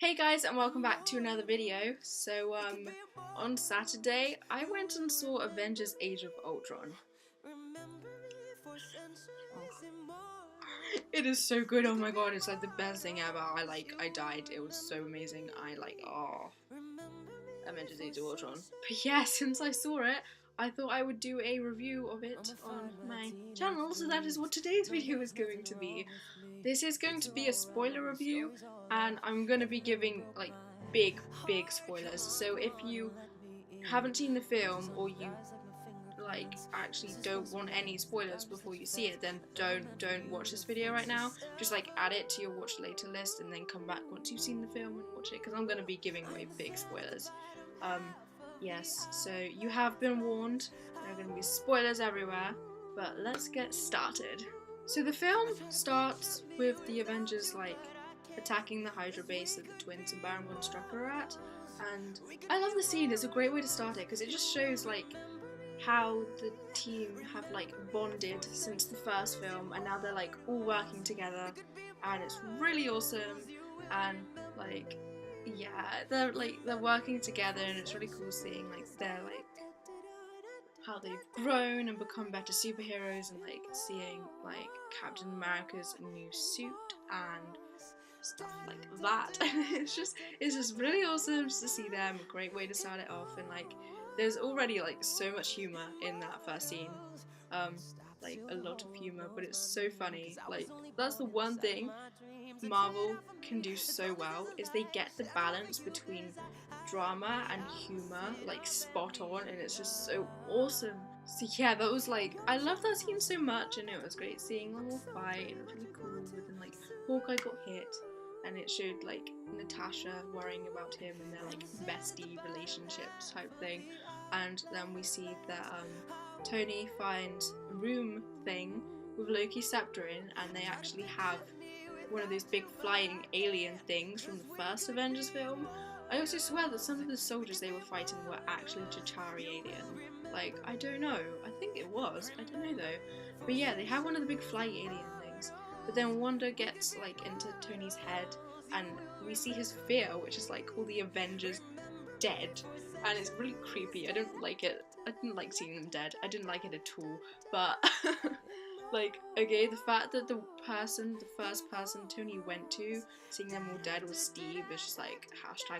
Hey guys, and welcome back to another video. So on Saturday I went and saw Avengers Age of Ultron. It is so good, oh my god, it's like the best thing ever. I died, it was so amazing. Avengers Age of Ultron. But yeah, since I saw it, I thought I would do a review of it on my channel, so that is what today's video is going to be. This is going to be a spoiler review, and I'm going to be giving like big spoilers. So if you haven't seen the film, or you like actually don't want any spoilers before you see it, then don't watch this video right now. Just like add it to your watch later list and then come back once you've seen the film and watch it, because I'm going to be giving away big spoilers. Yes, so you have been warned, there are going to be spoilers everywhere, but let's get started. So the film starts with the Avengers like attacking the Hydra base that the twins and Baron von Strucker are at, and I love the scene. It's a great way to start it because it just shows like how the team have like bonded since the first film, and now they're like all working together, and it's really awesome. And like, yeah, they're working together, and it's really cool seeing like they're like how they've grown and become better superheroes, and like seeing like Captain America's new suit and stuff like that. it's just really awesome just to see them. A great way to start it off, and like there's already like so much humor in that first scene, like a lot of humor, but it's so funny. Like that's the one thing Marvel can do so well, is they get the balance between drama and humor like spot on, and it's just so awesome. So yeah, that was like, I love that scene so much, and it was great seeing them all fight. It was really cool. But then like Hawkeye got hit, and it showed like Natasha worrying about him and their like bestie relationships type thing. And then we see that Tony finds a room thing with Loki's scepter in, and they actually have one of those big flying alien things from the first Avengers film. I also swear that some of the soldiers they were fighting were actually Chitauri alien. Like, I don't know, I think it was, I don't know though. But yeah, they have one of the big flying alien things. But then Wanda gets like into Tony's head, and we see his fear, which is like all the Avengers dead, and it's really creepy. I don't like it. I didn't like seeing them dead. I didn't like it at all. But like, okay, the fact that the first person Tony went to, seeing them all dead, was Steve, is just like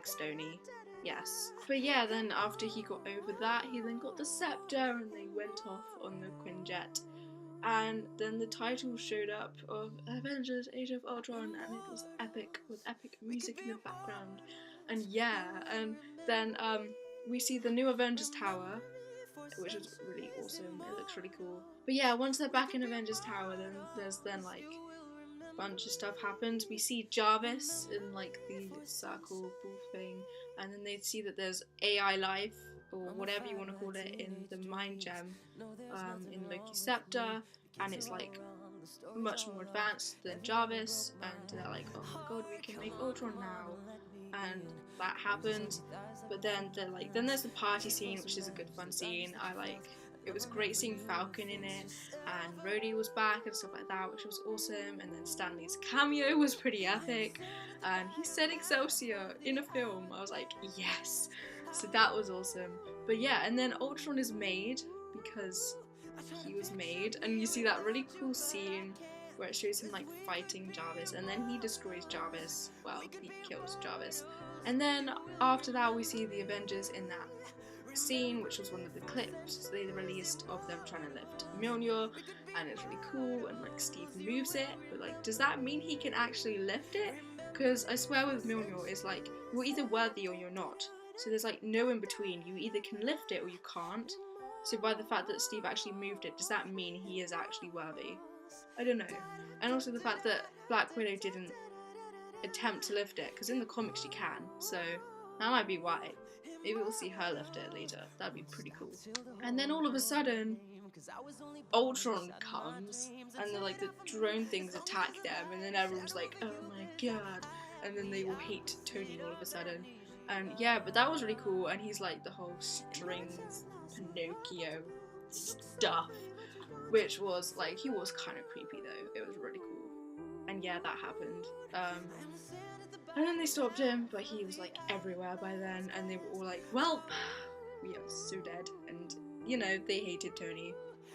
#Stony. Yes. But yeah, then after he got over that, he then got the scepter, and they went off on the Quinjet. And then the title showed up of Avengers Age of Ultron, and it was epic, with epic music in the background. And yeah, and then we see the new Avengers Tower, which is really awesome. It looks really cool. But yeah, once they're back in Avengers Tower, then there's like a bunch of stuff happens. We see Jarvis in like the circle ball thing, and then they see that there's AI life, or whatever you want to call it, in the mind gem, in Loki's scepter, and it's like much more advanced than Jarvis, and they're like, oh my god, we can make Ultron now. And that happens, but then there's the party scene, which is a good fun scene. It was great seeing Falcon in it, and Rhodey was back and stuff like that, which was awesome. And then Stanley's cameo was pretty epic, and he said Excelsior in a film. I was like, yes, so that was awesome. But yeah, and then Ultron is made because he was made, and you see that really cool scene where it shows him like fighting Jarvis, and then he destroys Jarvis. Well, he kills Jarvis. And then after that we see the Avengers in that scene, which was one of the clips they released of them trying to lift Mjolnir, and it's really cool, and like Steve moves it, but like, does that mean he can actually lift it? Because I swear with Mjolnir, it's like, you're either worthy or you're not. So there's like no in between. You either can lift it or you can't. So by the fact that Steve actually moved it, does that mean he is actually worthy? I don't know. And also the fact that Black Widow didn't attempt to lift it, because in the comics she can, so that might be why. Maybe we'll see her lift it later. That'd be pretty cool. And then all of a sudden, Ultron comes, and the drone things attack them, and then everyone's like, oh my god, and then they all hate Tony all of a sudden. And yeah, but that was really cool, and he's like the whole strings Pinocchio stuff, which was like, he was kind of creepy though. It was really cool. And yeah, that happened. And then they stopped him, but he was like everywhere by then, and they were all like, well, we are so dead, and you know, they hated Tony.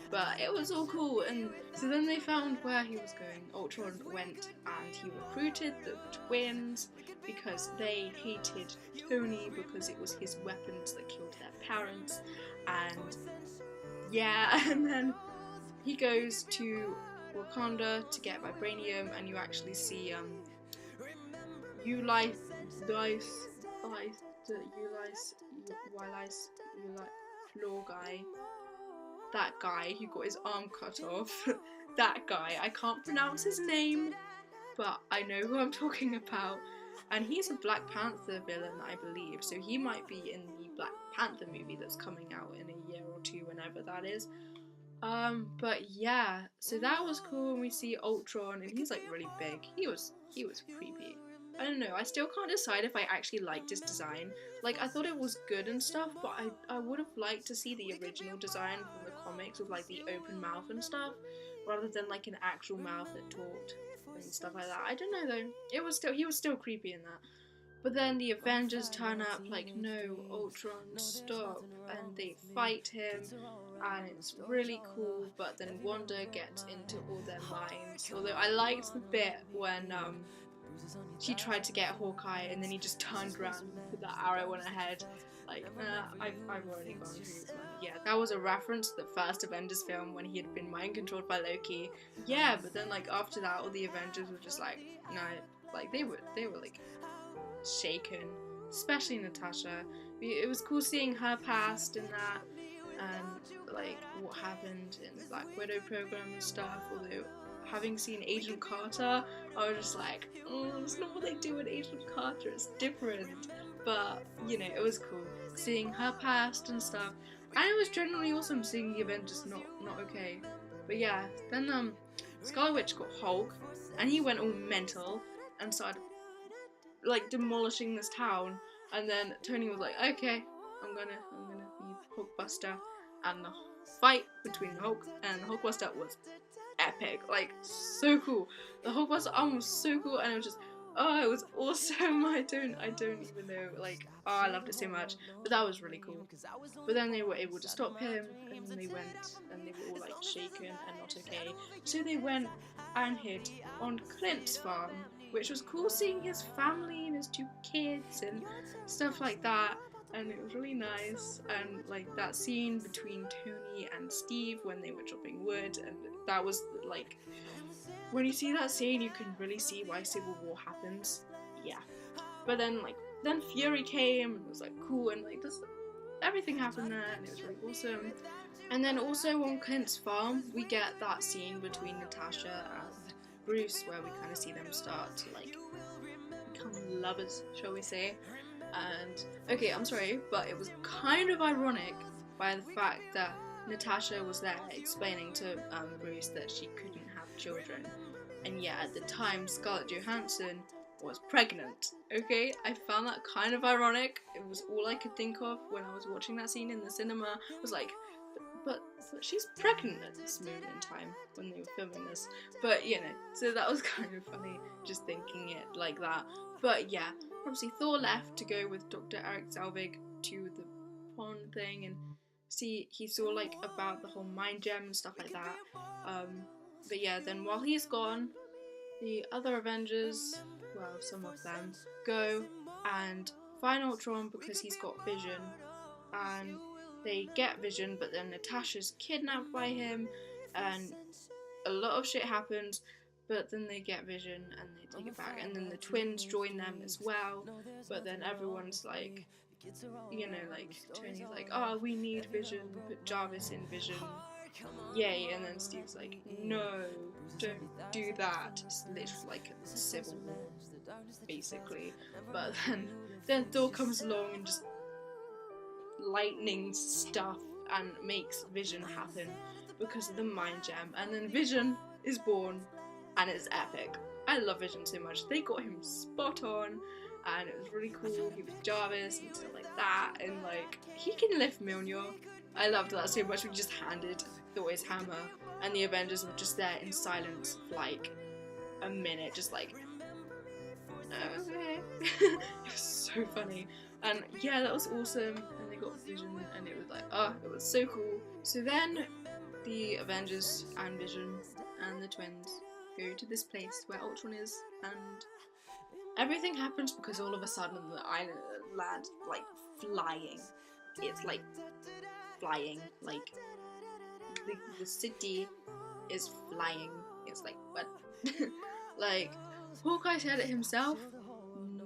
But it was all cool, and so then they found where he was going. Ultron went and he recruited the twins because they hated Tony because it was his weapons that killed their parents, and yeah, and then he goes to Wakanda to get vibranium, and you actually see Law guy, that guy who got his arm cut off, that guy, I can't pronounce his name, but I know who I'm talking about, and he's a Black Panther villain, I believe, so he might be in the Black Panther movie that's coming out in a year or two, whenever that is. But yeah, so that was cool, and we see Ultron, and he's like really big. He was creepy. I don't know, I still can't decide if I actually liked his design. Like, I thought it was good and stuff, but I would have liked to see the original design from the comics with like the open mouth and stuff, rather than like an actual mouth that talked and stuff like that. I don't know though, he was still creepy in that. But then the Avengers turn up like, no, Ultron, stop, and they fight him, and it's really cool, but then Wanda gets into all their minds. Although I liked the bit when she tried to get Hawkeye and then he just turned around with that arrow on her head. Like, I've already gone through this one. Yeah, that was a reference to the first Avengers film when he had been mind controlled by Loki. Yeah, but then like after that, all the Avengers were just like, no, like they were like shaken, especially Natasha. It was cool seeing her past and that, and like what happened in the Black Widow program and stuff. Although having seen Agent Carter, I was just like, oh, it's not what they do in Agent Carter, it's different. But you know, it was cool seeing her past and stuff, and it was generally awesome seeing the Avengers not okay. But yeah, then Scarlet Witch got Hulk, and he went all mental and started like demolishing this town, and then Tony was like, okay, I'm gonna need Hulkbuster, and the fight between the Hulk and the Hulkbuster was epic, like so cool. The Hulkbuster arm was so cool, and it was just, oh, it was awesome. I don't even know, like, oh, I loved it so much. But that was really cool. But then they were able to stop him, and then they went, and they were all like shaken and not okay. So they went and hid on Clint's farm, which was cool seeing his family and his 2 kids and stuff like that. And it was really nice, and like that scene between Tony and Steve when they were chopping wood, and that was like, when you see that scene you can really see why Civil War happens. Yeah. But then Fury came, and it was like cool, and like just everything happened there, and it was really awesome. And then also on Clint's farm we get that scene between Natasha and Bruce where we kind of see them start to like become lovers, shall we say. And okay, I'm sorry, but it was kind of ironic by the fact that Natasha was there explaining to Bruce that she couldn't have children, and yet at the time Scarlett Johansson was pregnant. Okay, I found that kind of ironic. It was all I could think of when I was watching that scene in the cinema. I was like, but she's pregnant at this moment in time when they were filming this. But you know, so that was kind of funny just thinking it like that. But yeah, obviously Thor left to go with Dr. Eric Selvig to the pond thing and see, he saw like about the whole mind gem and stuff like that. But yeah, then while he's gone, the other Avengers, well, some of them, go and find Ultron because he's got Vision, and they get Vision, but then Natasha's kidnapped by him, and a lot of shit happens. But then they get Vision and they take it back, and then the twins join them as well. But then everyone's like, you know, like Tony's like, oh, we need Vision, put Jarvis in Vision, yay. And then Steve's like, no, don't do that. It's literally like a civil war, basically. But then Thor comes along and just lightning stuff and makes Vision happen because of the mind gem, and then Vision is born. And it's epic. I love Vision so much. They got him spot on, and it was really cool. He was Jarvis and stuff like that, and like, he can lift Mjolnir. I loved that so much. We just handed Thor his hammer, and the Avengers were just there in silence for like a minute, just like okay. It was so funny. And yeah, that was awesome. And they got Vision, and it was like, oh, it was so cool. So then the Avengers and Vision and the twins go to this place where Ultron is, and everything happens because all of a sudden the island land like flying. It's like flying, like the city is flying. It's like, what? Like, Hawkeye said it himself,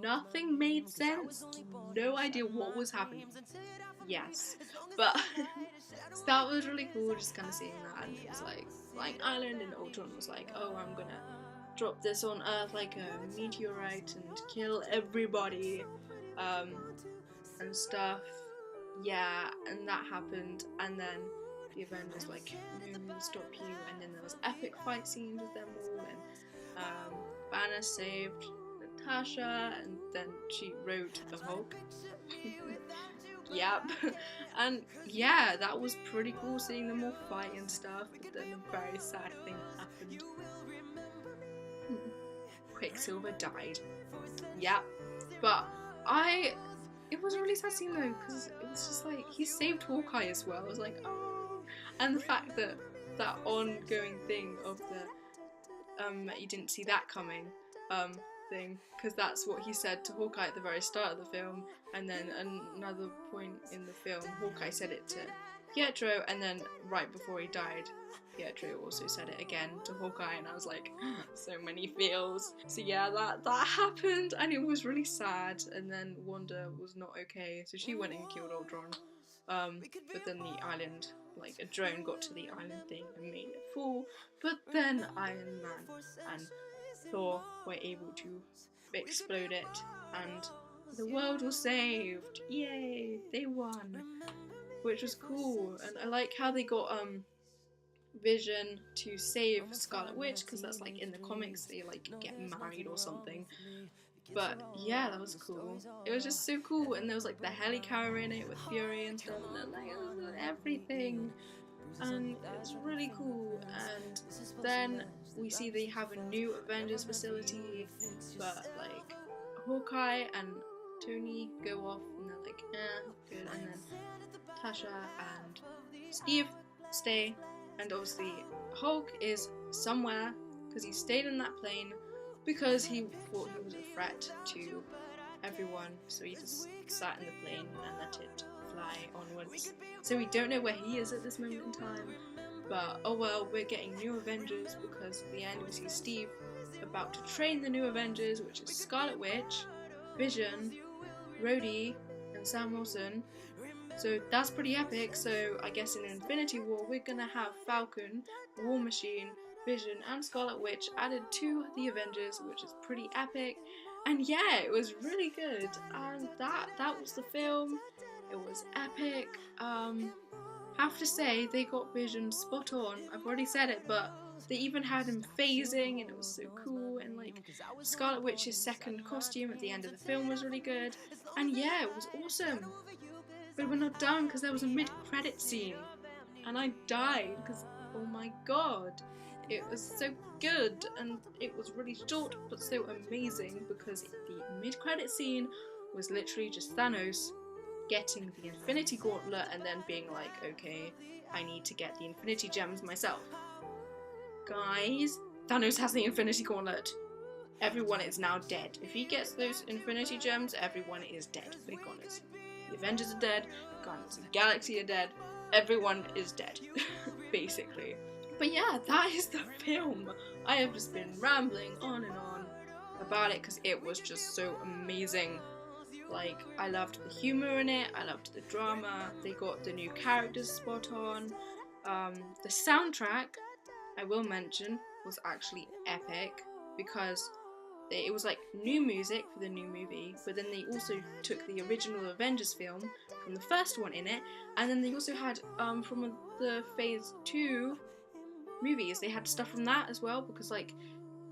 nothing made sense, no idea what was happening. Yes, but so that was really cool, just kind of seeing that, and it was like flying island, and Ultron was like, oh, I'm gonna drop this on Earth like a meteorite and kill everybody, and stuff. Yeah, and that happened, and then the Avengers like, no, we'll stop you, and then there was epic fight scenes with them all, and Banner saved Natasha, and then she wrote the Hulk. Yep. And yeah, that was pretty cool seeing them all fight and stuff, but then a very sad thing happened. Quicksilver died. Yeah, but it was really sad scene though, because it was just like, he saved Hawkeye as well. I was like, oh, and the fact that that ongoing thing of the you didn't see that coming thing, because that's what he said to Hawkeye at the very start of the film, and then another point in the film Hawkeye said it to Pietro, and then right before he died Pietro also said it again to Hawkeye, and I was like, so many feels. So yeah, that happened, and it was really sad, and then Wanda was not okay, so she went and killed Ultron, but then the island, like a drone got to the island thing and made it fall, but then Iron Man and Thor were able to explode it, and the world was saved. Yay, they won, which was cool. And I like how they got Vision to save Scarlet Witch, because that's like in the comics they like get married or something. But yeah, that was cool. It was just so cool, and there was like the helicarrier in it with Fury and stuff, and like everything, and it's really cool. And then we see they have a new Avengers facility, but like Hawkeye and Tony go off, and they're like, good, and then Tasha and Steve stay, and obviously Hulk is somewhere because he stayed in that plane because he thought he was a threat to everyone, so he just sat in the plane and let it fly onwards. So we don't know where he is at this moment in time, but oh well, we're getting new Avengers, because at the end we see Steve about to train the new Avengers, which is Scarlet Witch, Vision, Rhodey, and Sam Wilson. So that's pretty epic. So I guess in Infinity War we're gonna have Falcon, War Machine, Vision, and Scarlet Witch added to the Avengers, which is pretty epic. And yeah, it was really good. And that was the film. It was epic. Have to say, they got Vision spot on. I've already said it, but they even had him phasing, and it was so cool. And like Scarlet Witch's second costume at the end of the film was really good. And yeah, it was awesome. But we're not done, because there was a mid-credit scene, and I died because, oh my god, it was so good, and it was really short but so amazing, because the mid-credit scene was literally just Thanos getting the Infinity Gauntlet and then being like, okay, I need to get the Infinity Gems myself. Guys, Thanos has the Infinity Gauntlet. Everyone is now dead. If he gets those Infinity Gems, everyone is dead. Be honest. The Avengers are dead, Guardians of the Galaxy are dead, everyone is dead, basically. But yeah, that is the film. I have just been rambling on and on about it because it was just so amazing. Like, I loved the humour in it, I loved the drama, they got the new characters spot on. The soundtrack, I will mention, was actually epic, because it was like new music for the new movie, but then they also took the original Avengers film from the first one in it, and then they also had from the Phase 2 movies, they had stuff from that as well, because like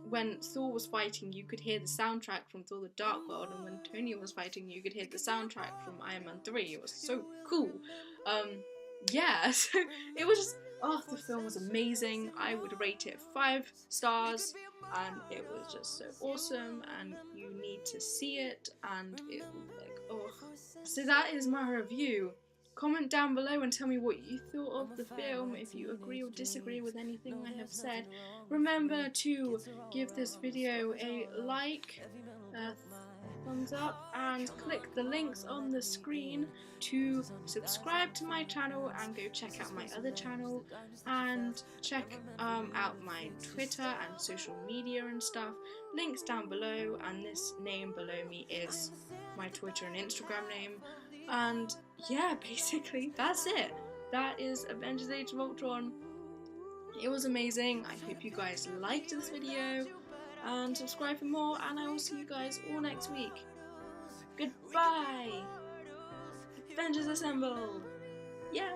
when Thor was fighting you could hear the soundtrack from Thor the Dark World, and when Tony was fighting you could hear the soundtrack from Iron Man 3. It was so cool. Yeah, so it was just, oh, the film was amazing. I would rate it 5 stars. and it was just so awesome, and you need to see it, and it was like, oh. So that is my review. Comment down below and tell me what you thought of the film, if you agree or disagree with anything I have said. Remember to give this video a like, thumbs up, and click the links on the screen to subscribe to my channel and go check out my other channel, and check out my Twitter and social media and stuff. Links down below, and this name below me is my Twitter and Instagram name. And yeah, basically that's it. That is Avengers Age of Ultron. It was amazing. I hope you guys liked this video, and subscribe for more, and I will see you guys all next week. Goodbye! Avengers Assemble! Yeah!